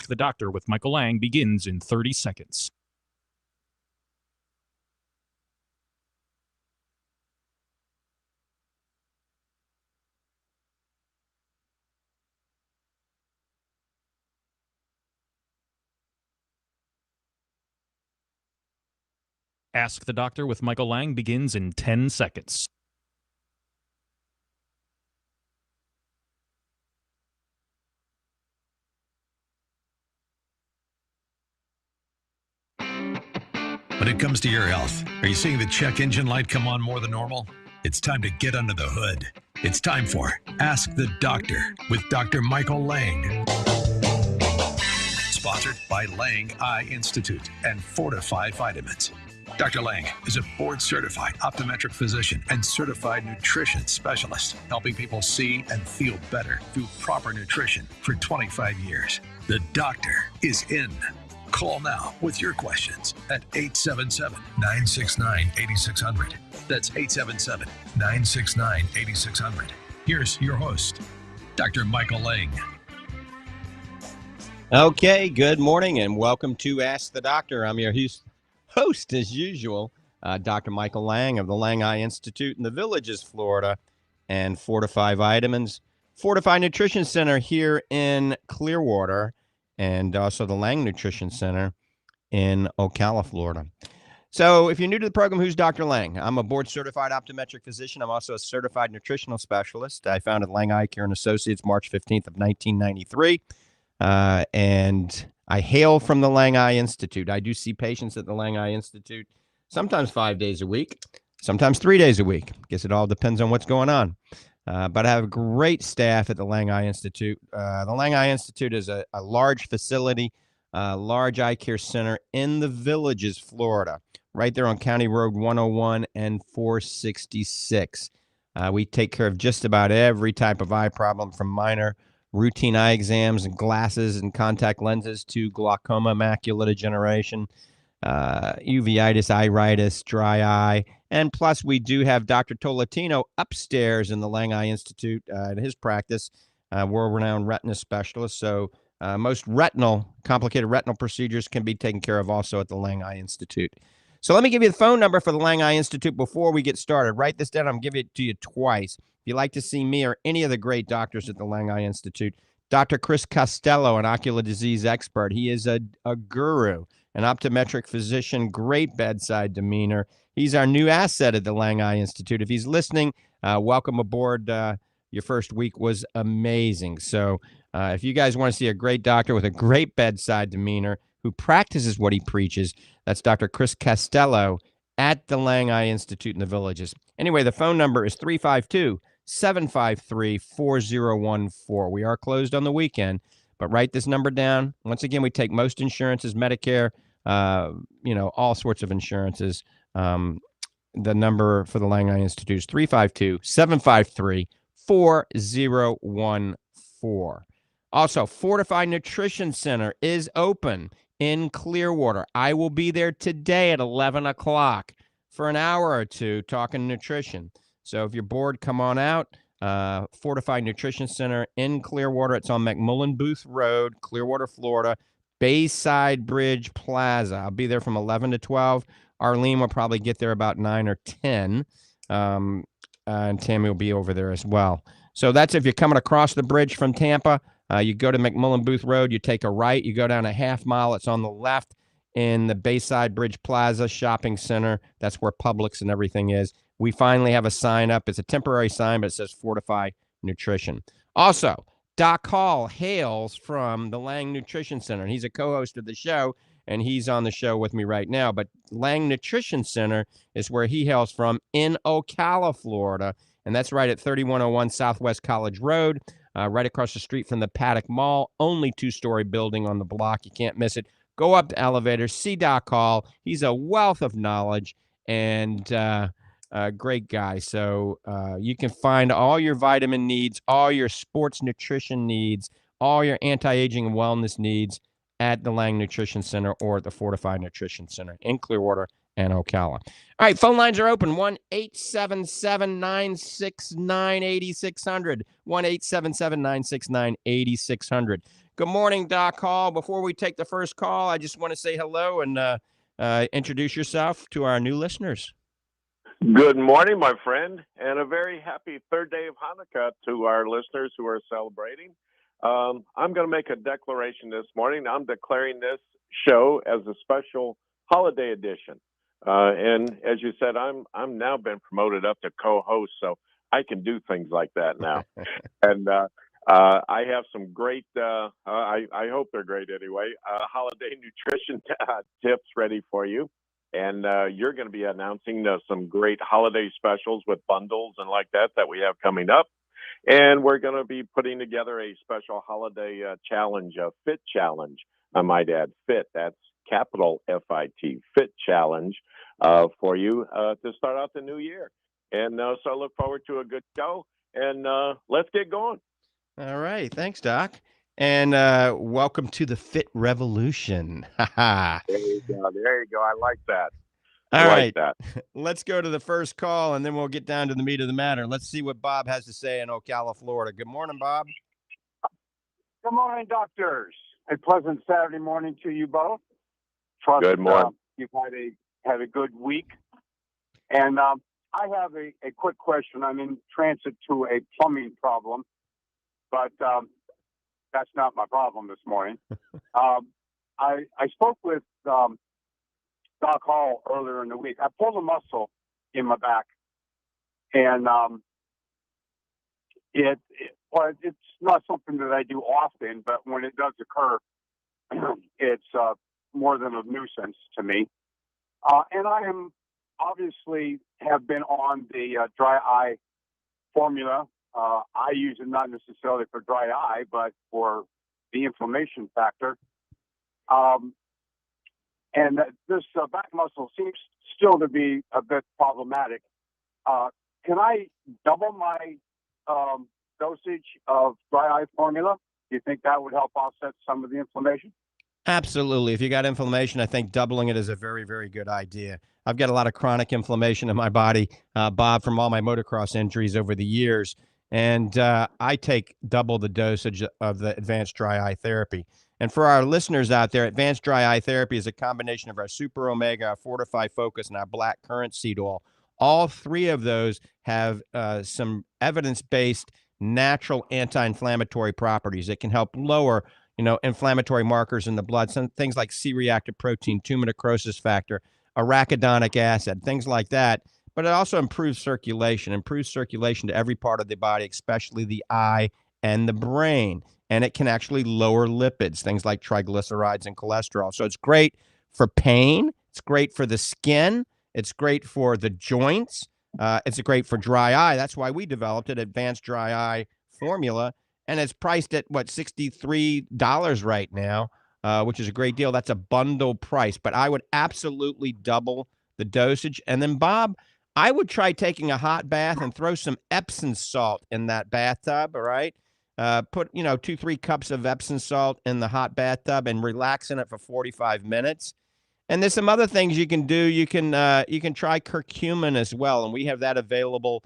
Ask the Doctor with Michael Lange begins in 30 seconds. Ask the Doctor with Michael Lange begins in 10 seconds. When it comes to your health, are you seeing the check engine light come on more than normal? It's time to get under the hood. It's time for Ask the Doctor with Dr. Michael Lange. Sponsored by Lange Eye Institute and Fortify Vitamins. Dr. Lange is a board-certified optometric physician and certified nutrition specialist, helping people see and feel better through proper nutrition for 25 years. The doctor is in. Call now with your questions at 877-969-8600. That's 877-969-8600. Here's your host, Dr. Michael Lange. Okay, good morning and welcome to Ask the Doctor. I'm your host, as usual, Dr. Michael Lange of the Lange Eye Institute in the Villages, Florida, and Fortify Vitamins, Fortify Nutrition Center here in Clearwater, and also the Lange Nutrition Center in Ocala, Florida. So if you're new to the program, who's Dr. Lange? I'm a board-certified optometric physician. I'm also a certified nutritional specialist. I founded Lange Eye Care and Associates March 15th of 1993, and I hail from the Lange Eye Institute. I do see patients at the Lange Eye Institute sometimes 5 days a week, sometimes 3 days a week. I guess it all depends on what's going on. But I have a great staff at the Lange Eye Institute. The Lange Eye Institute is a large facility, large eye care center in the Villages, Florida, right there on County Road 101 and 466. We take care of just about every type of eye problem, from minor routine eye exams and glasses and contact lenses to glaucoma, macular degeneration, uveitis, iritis, dry eye. And plus, we do have Dr. Tolentino upstairs in the Lange Eye Institute at his practice, world-renowned retina specialist. So most complicated retinal procedures can be taken care of also at the Lange Eye Institute. So let me give you the phone number for the Lange Eye Institute before we get started. Write this down. I'm giving it to you twice. If you'd like to see me or any of the great doctors at the Lange Eye Institute, Dr. Chris Costello, an ocular disease expert. He is a guru, an optometric physician, great bedside demeanor. He's our new asset at the Lange Eye Institute. If he's listening, welcome aboard. Your first week was amazing. So if you guys want to see a great doctor with a great bedside demeanor who practices what he preaches, that's Dr. Chris Costello at the Lange Eye Institute in the Villages. Anyway, the phone number is 352-753-4014. We are closed on the weekend, but write this number down. Once again, we take most insurances, Medicare, all sorts of insurances. The number for the Lange Eye Institute is 352-753-4014. Also, Fortify Nutrition Center is open in Clearwater. I will be there today at 11 o'clock for an hour or two talking nutrition. So if you're bored, come on out. Fortify Nutrition Center in Clearwater. It's on McMullen Booth Road, Clearwater, Florida, Bayside Bridge Plaza. I'll be there from 11 to 12. Arlene will probably get there about 9 or 10, and Tammy will be over there as well. So that's if you're coming across the bridge from Tampa. You go to McMullen Booth Road, you take a right, you go down a half mile. It's on the left in the Bayside Bridge Plaza Shopping Center. That's where Publix and everything is. We finally have a sign up. It's a temporary sign, but it says Fortify Nutrition. Also, Doc Hall hails from the Lange Nutrition Center. He's a co-host of the show, and he's on the show with me right now. But Lange Nutrition Center is where he hails from in Ocala, Florida, and that's right at 3101 Southwest College Road, right across the street from the Paddock Mall. Only two-story building on the block. You can't miss it. Go up the elevator, see Doc Hall. He's a wealth of knowledge and a great guy. So you can find all your vitamin needs, all your sports nutrition needs, all your anti-aging and wellness needs at the Lange Nutrition Center or at the Fortify Nutrition Center in Clearwater and Ocala. All right, phone lines are open. 1-877-969-8600. 1-877-969-8600. Good morning, Doc Hall. Before we take the first call, I just want to say hello and introduce yourself to our new listeners. Good morning, my friend, and a very happy third day of Hanukkah to our listeners who are celebrating. I'm going to make a declaration this morning. I'm declaring this show as a special holiday edition. And as you said, I'm now been promoted up to co-host, so I can do things like that now. And I have some great, I hope they're great anyway, holiday nutrition tips ready for you. And you're going to be announcing some great holiday specials with bundles and like that we have coming up. And we're going to be putting together a special holiday challenge, a fit challenge. I might add fit. That's capital FIT, fit challenge for you to start out the new year. And so I look forward to a good show. And let's get going. All right. Thanks, Doc. And welcome to the Fit Revolution. There you go. There you go. I like that. All right. That. Let's go to the first call, and then we'll get down to the meat of the matter. Let's see what Bob has to say in Ocala, Florida. Good morning, Bob. Good morning, doctors. A pleasant Saturday morning to you both. Trust good morning. You've had a good week. And I have a quick question. I'm in transit to a plumbing problem, but that's not my problem this morning. I spoke with Doc Hall earlier in the week. I pulled a muscle in my back, and it's not something that I do often, but when it does occur, it's more than a nuisance to me. And I am obviously have been on the dry eye formula. I use it not necessarily for dry eye, but for the inflammation factor. And this back muscle seems still to be a bit problematic. Can I double my dosage of dry eye formula? Do you think that would help offset some of the inflammation? Absolutely. If you got inflammation, I think doubling it is a very, very good idea. I've got a lot of chronic inflammation in my body, Bob, from all my motocross injuries over the years. And I take double the dosage of the advanced dry eye therapy. And for our listeners out there, advanced dry eye therapy is a combination of our Super Omega, our Fortify Focus, and our Black Currant seed oil. All three of those have some evidence-based natural anti-inflammatory properties that can help lower inflammatory markers in the blood, some things like C-reactive protein, tumor necrosis factor, arachidonic acid, things like that. But it also improves circulation to every part of the body, especially the eye and the brain. And it can actually lower lipids, things like triglycerides and cholesterol. So it's great for pain. It's great for the skin. It's great for the joints. It's great for dry eye. That's why we developed an advanced dry eye formula. And it's priced at, $63 right now, which is a great deal. That's a bundle price. But I would absolutely double the dosage. And then, Bob, I would try taking a hot bath and throw some Epsom salt in that bathtub, all right? Put, 2-3 cups of Epsom salt in the hot bathtub and relax in it for 45 minutes. And there's some other things you can do. You can try curcumin as well, and we have that available.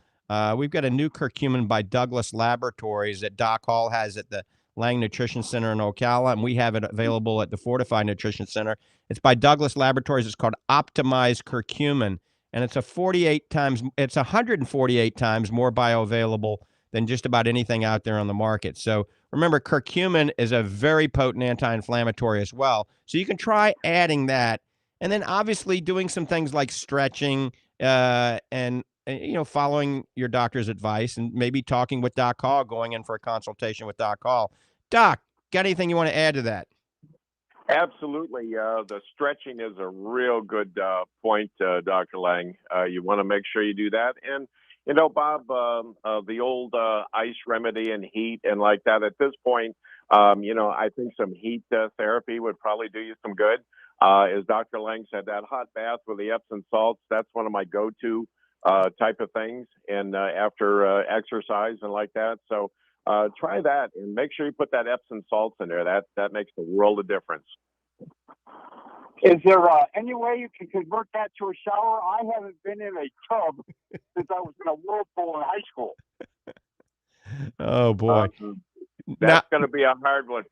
We've got a new curcumin by Douglas Laboratories that Doc Hall has at the Lange Nutrition Center in Ocala, and we have it available at the Fortify Nutrition Center. It's by Douglas Laboratories. It's called Optimized Curcumin, and it's 148 times more bioavailable than just about anything out there on the market. So remember, curcumin is a very potent anti-inflammatory as well. So you can try adding that, and then obviously doing some things like stretching and following your doctor's advice, and maybe talking with Doc Hall, going in for a consultation with Doc Hall. Doc, got anything you want to add to that? Absolutely. The stretching is a real good point, Dr. Lange. You want to make sure you do that. And, Bob, the old ice remedy and heat and like that, at this point, I think some heat therapy would probably do you some good. As Dr. Lange said, that hot bath with the Epsom salts, that's one of my go-to type of things. And after exercise and like that. So try that and make sure you put that Epsom salts in there. That makes a world of difference. Is there any way you can convert that to a shower? I haven't been in a tub since I was in a whirlpool in high school. Oh, boy. Now, That's going to be a hard one.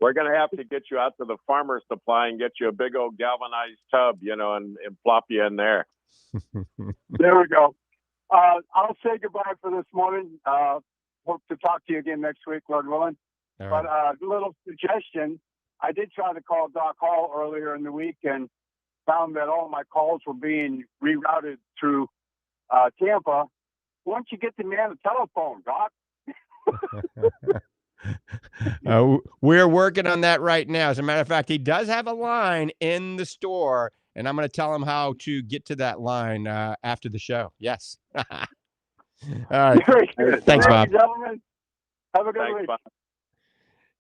We're going to have to get you out to the farmer's supply and get you a big old galvanized tub, and plop you in there. There we go. I'll say goodbye for this morning. Hope to talk to you again next week, Lord willing. all But right. a little suggestion. I did try to call Doc Hall earlier in the week and found that all my calls were being rerouted through Tampa. Why don't you get the man a telephone, Doc? We're working on that right now. As a matter of fact, he does have a line in the store, and I'm going to tell him how to get to that line after the show. Yes. All right. Very good. Thanks, Thank Bob. you, gentlemen. Have a good Thanks, week. Bob.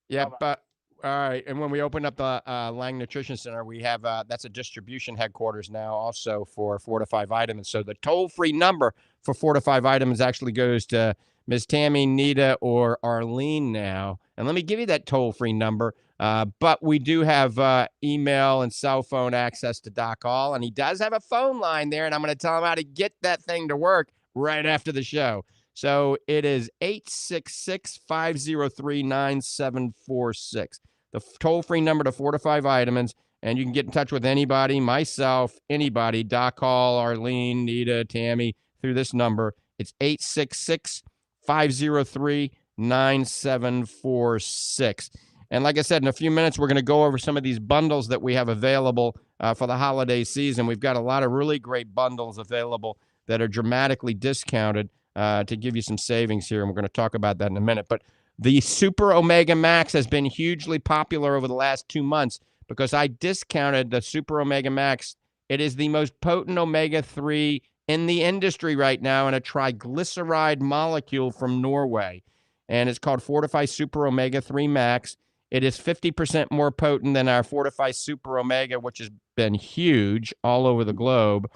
Yep. Bye-bye. All right. And when we open up the Lang Nutrition Center, we have that's a distribution headquarters now also for Fortify Vitamins. So the toll-free number for Fortify Vitamins actually goes to Ms. Tammy, Nita, or Arlene now. And let me give you that toll-free number. But we do have email and cell phone access to Doc Hall, and he does have a phone line there, and I'm going to tell him how to get that thing to work right after the show. So it is 866-503-9746. The toll-free number to Fortify Vitamins, and you can get in touch with anybody, myself, anybody, Doc Hall, Arlene, Nita, Tammy, through this number. It's 866-503-9746. And like I said, in a few minutes, we're going to go over some of these bundles that we have available for the holiday season. We've got a lot of really great bundles available that are dramatically discounted to give you some savings here, and we're going to talk about that in a minute. But the Super Omega Max has been hugely popular over the last 2 months because I discounted the Super Omega Max. It is the most potent omega-3 in the industry right now in a triglyceride molecule from Norway, and it's called Fortify Super Omega-3 Max. It is 50% more potent than our Fortify Super Omega, which has been huge all over the globe.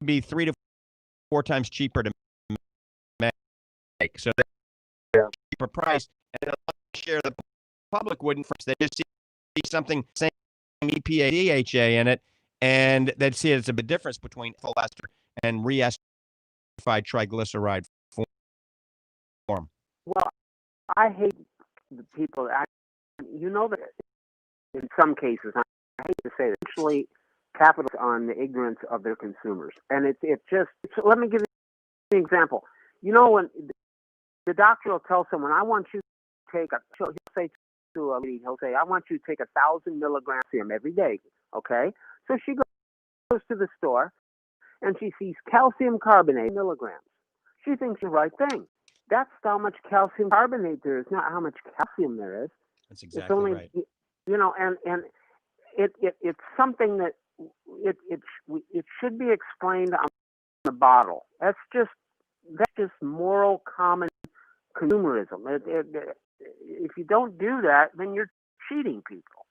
be 3 to 4 times cheaper to make. So Yeah. cheaper price, and a share of the public wouldn't. They just see something saying EPA, DHA in it, and they'd see it as a big difference between ester and reesterified triglyceride form. Well, I hate the people. You know that in some cases, I hate to say it, actually capitalize on the ignorance of their consumers, and it's just. Let me give you an example. You know, when the doctor will tell someone, "I want you to take he'll say to a lady, he'll say, "I want you to take 1,000 milligrams of calcium every day." Okay, so she goes to the store and she sees calcium carbonate milligrams. She thinks the right thing. That's how much calcium carbonate there is, not how much calcium there is. That's exactly it's only, right. You know, and it's something that it should be explained on the bottle. That's just moral common consumerism. If you don't do that, then you're cheating people.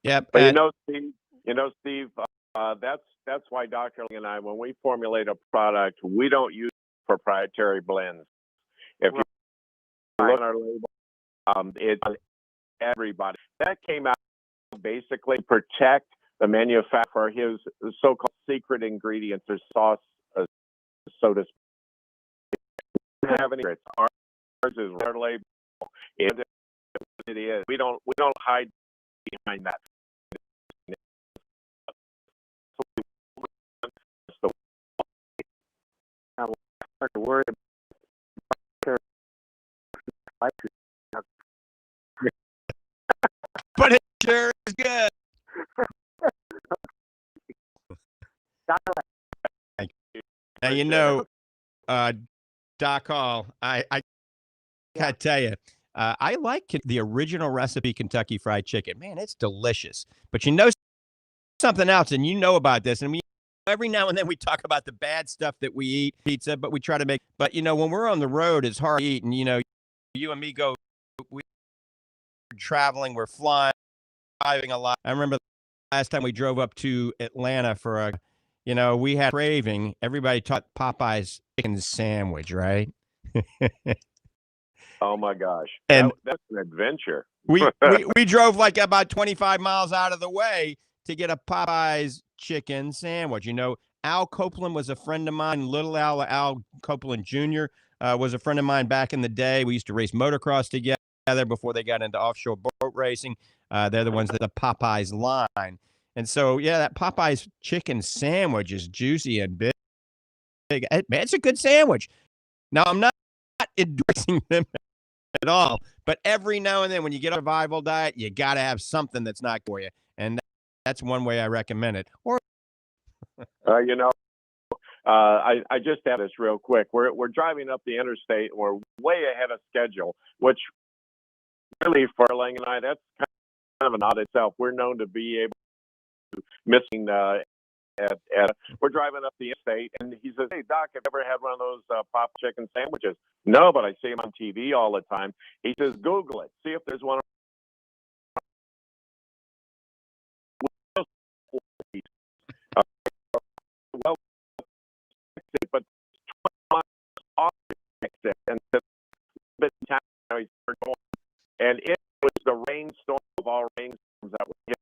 Yep. But Steve, that's why Dr. Lange and I, when we formulate a product, we don't use proprietary blends. If you look at our label, it's everybody. That came out basically protect the manufacturer for his so-called secret ingredients or sauce, so to speak. We don't have any. Ours is our label. It is. We don't hide behind that. Worried But it sure is good. Now, you know, Doc Hall, I gotta tell you, I like the original recipe Kentucky Fried Chicken. Man, it's delicious. But you know something else, and you know about this, and every now and then we talk about the bad stuff that we eat, pizza, but we try to make. But you know, when we're on the road, it's hard to eat, and you know, you and me we're traveling, we're flying, driving a lot. I remember last time we drove up to Atlanta for we had craving. Everybody taught Popeye's chicken sandwich, right? Oh my gosh, and that's an adventure. we drove like about 25 miles out of the way to get a Popeye's chicken sandwich. You know, Al Copeland was a friend of mine. Little Al Copeland Jr. Was a friend of mine back in the day. We used to race motocross together before they got into offshore boat racing. They're the ones that the Popeye's line. And so, yeah, that Popeye's chicken sandwich is juicy and big. It's a good sandwich. Now, I'm not endorsing them at all, but every now and then when you get a survival diet, you got to have something that's not for you. And that's one way I recommend it. Or, I just had this real quick. We're driving up the interstate, and we're way ahead of schedule, which really for Lange and I, that's kind of an odd itself. We're known to be able to missing we're driving up the interstate, and he says, "Hey Doc, have you ever had one of those pop chicken sandwiches?" No, but I see them on TV all the time. He says, "Google it, see if there's one." Well, but off and and it was the rainstorm of all rainstorms that was hit